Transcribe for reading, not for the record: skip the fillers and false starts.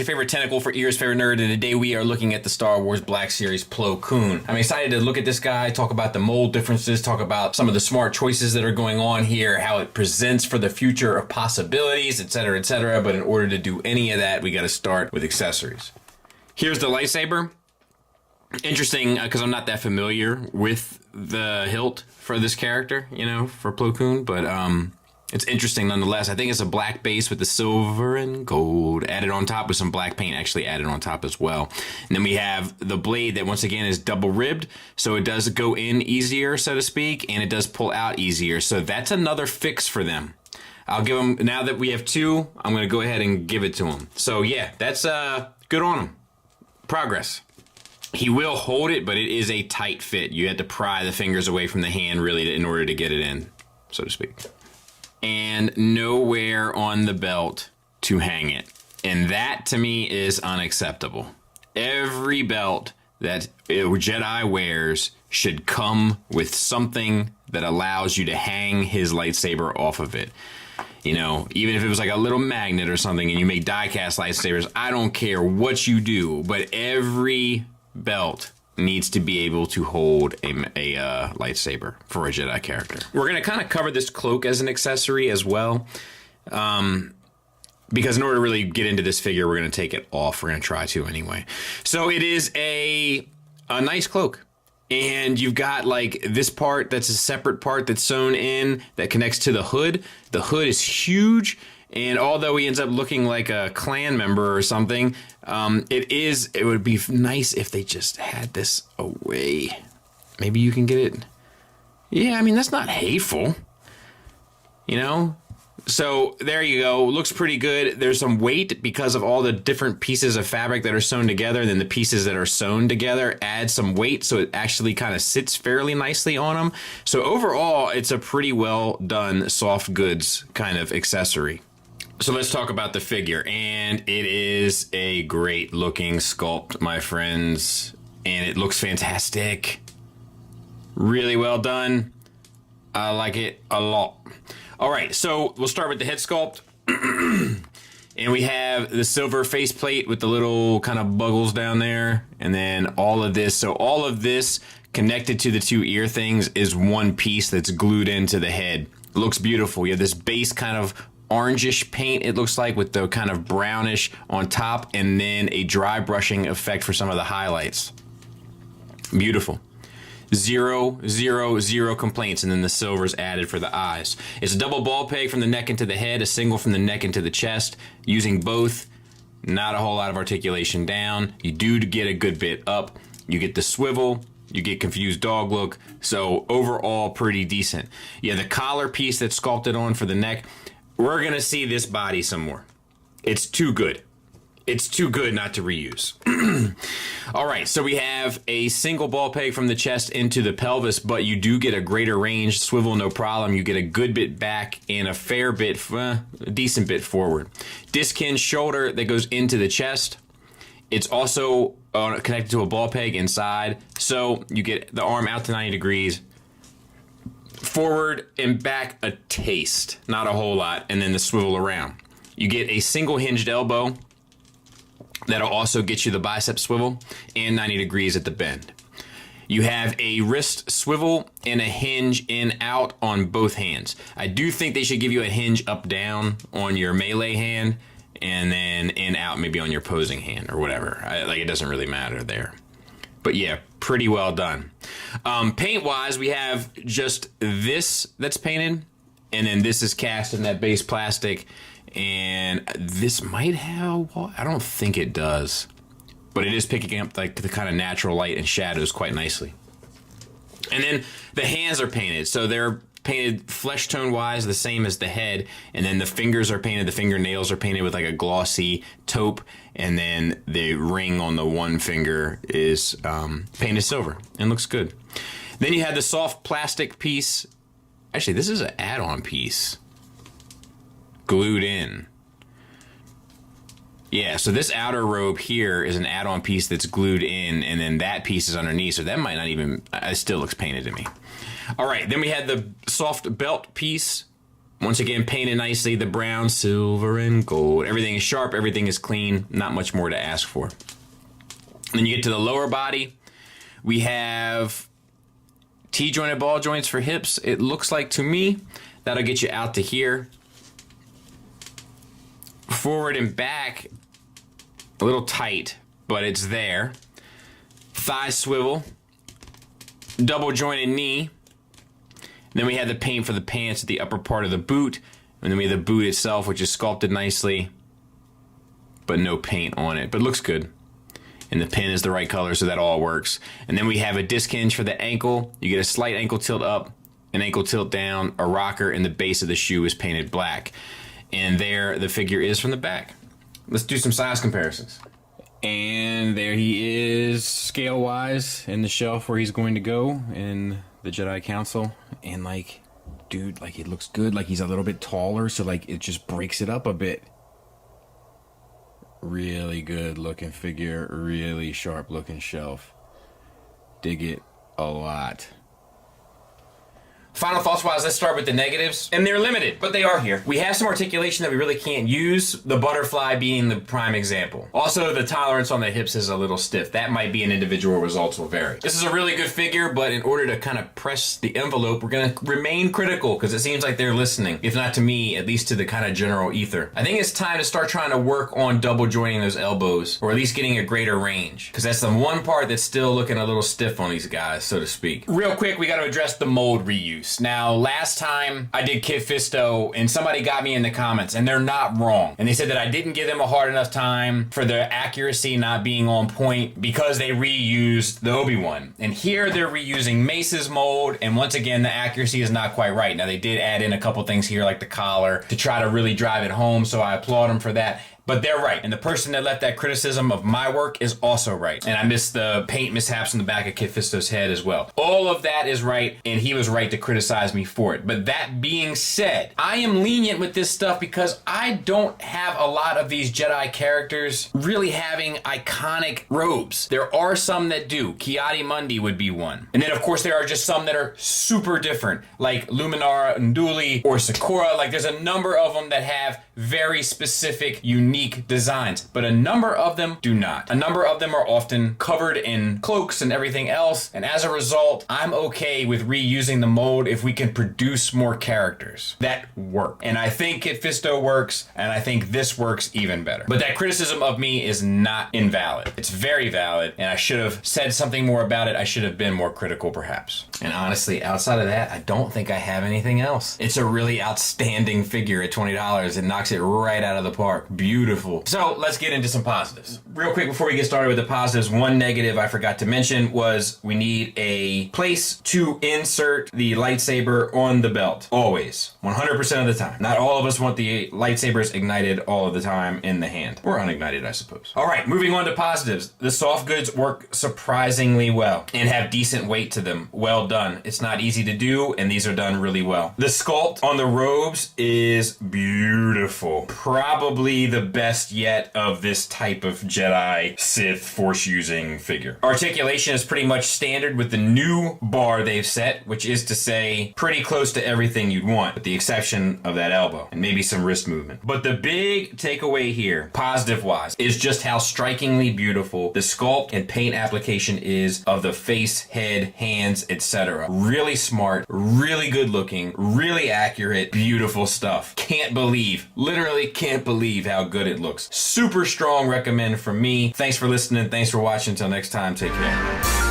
your favorite tentacle for ears, favorite nerd, and today we are looking at the Star Wars Black Series Plo Koon. I'm excited to look at this guy, talk about the mold differences, talk about some of the smart choices that are going on here, how it presents for the future of possibilities, etc., etc. But in order to do any of that, we got to start with accessories. Here's the lightsaber. Interesting, because I'm not that familiar with the hilt for this character, you know, for Plo Koon, but it's interesting nonetheless. I think it's a black base with the silver and gold added on top with some black paint actually added on top as well. And then we have the blade that once again is double ribbed, so it does go in easier, so to speak, and it does pull out easier. So that's another fix for them. I'll give them, now that we have two, I'm going to go ahead and give it to them. So yeah, that's good on them. Progress. He will hold it, but it is a tight fit. You had to pry the fingers away from the hand really in order to get it in, so to speak. And nowhere on the belt to hang it. And that to me is unacceptable. Every belt that a Jedi wears should come with something that allows you to hang his lightsaber off of it. You know, even if it was like a little magnet or something and you make die-cast lightsabers, I don't care what you do, but every belt needs to be able to hold a lightsaber for a Jedi character. We're going to kind of cover this cloak as an accessory as well, because in order to really get into this figure, we're going to take it off. We're going to try to anyway. So it is a nice cloak. And you've got like this part that's a separate part that's sewn in that connects to the hood. The hood is huge. And although he ends up looking like a clan member or something, it would be nice if they just had this away. Maybe you can get it. Yeah, I mean, that's not hateful, you know? So there you go. Looks pretty good. There's some weight because of all the different pieces of fabric that are sewn together, and then the pieces that are sewn together add some weight, so it actually kind of sits fairly nicely on them. So overall, it's a pretty well done soft goods kind of accessory. So let's talk about the figure, and it is a great looking sculpt, my friends, and it looks fantastic. Really well done. I like it a lot. All right, so we'll start with the head sculpt. And we have the silver faceplate with the little kind of buggles down there, and then all of this. So all of this connected to the two ear things is one piece that's glued into the head. It looks beautiful. You have this base kind of orangish paint, it looks like, with the kind of brownish on top, and then a dry brushing effect for some of the highlights. Beautiful. Zero complaints, and then the silver's added for the eyes. It's a double ball peg from the neck into the head, a single from the neck into the chest. Using both, not a whole lot of articulation down. You do get a good bit up. You get the swivel. You get confused dog look. So overall, pretty decent. Yeah, the collar piece that's sculpted on for the neck. We're going to see this body some more. It's too good. It's too good not to reuse. All right, so we have a single ball peg from the chest into the pelvis, but you do get a greater range. Swivel, no problem. You get a good bit back and a fair bit, a decent bit forward. Disc hinge shoulder that goes into the chest. It's also connected to a ball peg inside, so you get the arm out to 90 degrees. Forward and back a taste, not a whole lot, and then the swivel around. You get a single hinged elbow that'll also get you the bicep swivel and 90 degrees at the bend. You have a wrist swivel and a hinge in out on both hands. I do think they should give you a hinge up down on your melee hand and then in out maybe on your posing hand or whatever. Like, it doesn't really matter there. But yeah, pretty well done. Paint-wise, we have just this that's painted, and then this is cast in that base plastic, and this might have, I don't think it does, but it is picking up like the kind of natural light and shadows quite nicely. And then the hands are painted, so they're painted flesh tone wise the same as the head, and then the fingers are painted, the fingernails are painted with like a glossy taupe, and then the ring on the one finger is painted silver and looks good. Then you have the soft plastic piece. Actually, this is an add-on piece glued in. Yeah, so this outer robe here is an add-on piece that's glued in, and then that piece is underneath, so that might not even, it still looks painted to me. All right, then we had the soft belt piece Once again, painted nicely, the brown, silver, and gold. Everything is sharp, everything is clean, not much more to ask for. Then you get to the lower body. We have T-jointed ball joints for hips. It looks like to me, that'll get you out to here. Forward and back, a little tight, but it's there. Thigh swivel, double jointed knee. Then we have the paint for the pants at the upper part of the boot. And then we have the boot itself, which is sculpted nicely, but no paint on it, but looks good. And the pin is the right color, so that all works. And then we have a disc hinge for the ankle. You get a slight ankle tilt up, an ankle tilt down, a rocker, and the base of the shoe is painted black. And there the figure is from the back. Let's do some size comparisons. And there he is, scale-wise, in the shelf where he's going to go in the Jedi Council. And like, dude, like it looks good. Like he's a little bit taller, so like it just breaks it up a bit. Really good looking figure, really sharp looking shelf. Dig it a lot. Final thoughts wise, let's start with the negatives. And they're limited, but they are here. We have some articulation that we really can't use, the butterfly being the prime example. Also, the tolerance on the hips is a little stiff. That might be an individual, results will vary. This is a really good figure, but in order to kind of press the envelope, we're gonna remain critical because it seems like they're listening. If not to me, at least to the kind of general ether. I think it's time to start trying to work on double joining those elbows, or at least getting a greater range. Because that's the one part that's still looking a little stiff on these guys, so to speak. Real quick, we gotta address the mold reuse. Now, last time I did Kid Fisto, and somebody got me in the comments, and they're not wrong. And they said that I didn't give them a hard enough time for their accuracy not being on point because they reused the Obi-Wan. And here they're reusing Mace's mold, and once again, the accuracy is not quite right. Now, they did add in a couple things here, like the collar, to try to really drive it home, so I applaud them for that. But they're right. And the person that left that criticism of my work is also right. And I missed the paint mishaps in the back of Kid Fisto's head as well. All of that is right, and he was right to criticize me for it. But that being said, I am lenient with this stuff because I don't have a lot of these Jedi characters really having iconic robes. There are some that do. Ki-Adi-Mundi would be one. And then, of course, there are just some that are super different, like Luminara Unduli or Sakura. Like, there's a number of them that have very specific, unique designs, but a number of them do not. A number of them are often covered in cloaks and everything else, and as a result, I'm okay with reusing the mold if we can produce more characters that work. And I think Kid Fisto works, and I think this works even better. But that criticism of me is not invalid. It's very valid, and I should have said something more about it. I should have been more critical, perhaps. And honestly, outside of that, I don't think I have anything else. It's a really outstanding figure at $20. It knocks it right out of the park. Beautiful. So let's get into some positives. Real quick before we get started with the positives, one negative I forgot to mention was we need a place to insert the lightsaber on the belt. Always. 100% of the time. Not all of us want the lightsabers ignited all of the time in the hand. Or unignited, I suppose. Alright, moving on to positives. The soft goods work surprisingly well and have decent weight to them. Well done. It's not easy to do, and these are done really well. The sculpt on the robes is beautiful. Probably the best yet of this type of Jedi Sith force using figure. Articulation is pretty much standard with the new bar they've set, which is to say pretty close to everything you'd want, with the exception of that elbow and maybe some wrist movement. But the big takeaway here, positive wise, is just how strikingly beautiful the sculpt and paint application is of the face, head, hands, etc. Really smart, really good looking, really accurate, beautiful stuff. Literally can't believe how good it looks. Super strong recommend from me. Thanks for listening. Thanks for watching. Until next time, take care.